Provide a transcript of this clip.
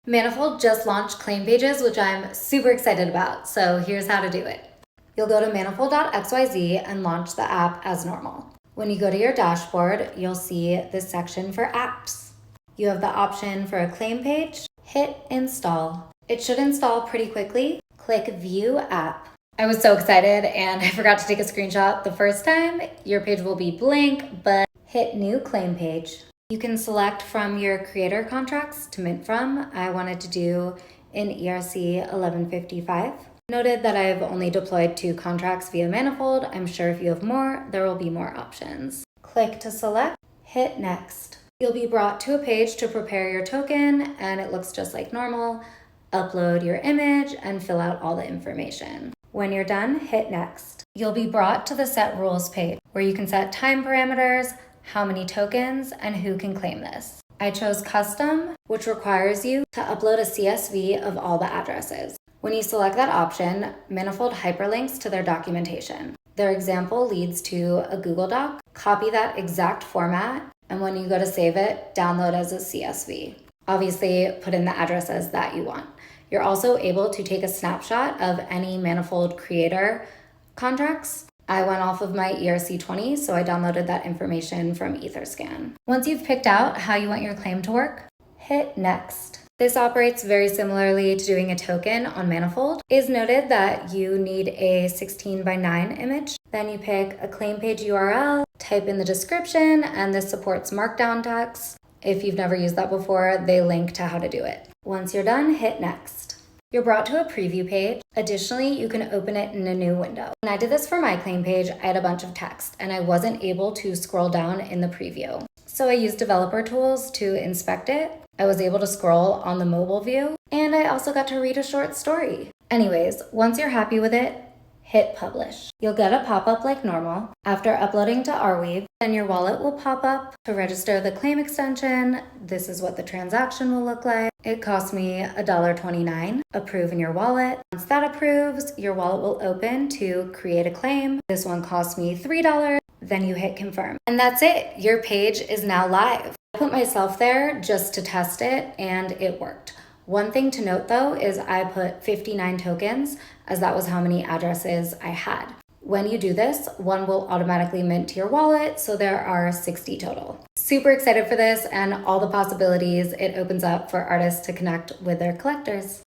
Manifold just launched claim pages, which I'm super excited about, so here's how to do it. You'll go to Manifold.XYZ and launch the app as normal. When you go to your dashboard, you'll see this section for apps. You have the option for a claim page. Hit install. It should install pretty quickly. Click view app. I was so excited and I forgot to take a screenshot the first time. Your page will be blank, but hit new claim page. You can select from your creator contracts to mint from. I wanted to do in ERC 1155. Noted that I've only deployed 2 contracts via Manifold. I'm sure if you have more, there will be more options. Click to select, hit next. You'll be brought to a page to prepare your token, and it looks just like normal. Upload your image and fill out all the information. When you're done, hit next. You'll be brought to the set rules page where you can set time parameters, how many tokens, and who can claim this. I chose custom, which requires you to upload a CSV of all the addresses. When you select that option, Manifold hyperlinks to their documentation. Their example leads to a Google Doc. Copy that exact format, and when you go to save it, download as a CSV. Obviously, put in the addresses that you want. You're also able to take a snapshot of any Manifold creator contracts. I went off of my ERC20, so I downloaded that information from Etherscan. Once you've picked out how you want your claim to work, hit next. This operates very similarly to doing a token on Manifold. It is noted that you need a 16:9 image. Then you pick a claim page URL, type in the description, and this supports markdown text. If you've never used that before, they link to how to do it. Once you're done, hit next. You're brought to a preview page. Additionally, you can open it in a new window. When I did this for my claim page, I had a bunch of text and I wasn't able to scroll down in the preview. So I used developer tools to inspect it. I was able to scroll on the mobile view, and I also got to read a short story. Anyways, once you're happy with it, hit publish. You'll get a pop-up like normal. After uploading to Arweave, then your wallet will pop up to register the claim extension. This is what the transaction will look like. It cost me $1.29. Approve in your wallet. Once that approves, your wallet will open to create a claim. This one cost me $3. Then you hit confirm. And that's it. Your page is now live. I put myself there just to test it, and it worked. One thing to note though is I put 59 tokens, as that was how many addresses I had. When you do this, one will automatically mint to your wallet, so there are 60 total. Super excited for this and all the possibilities it opens up for artists to connect with their collectors.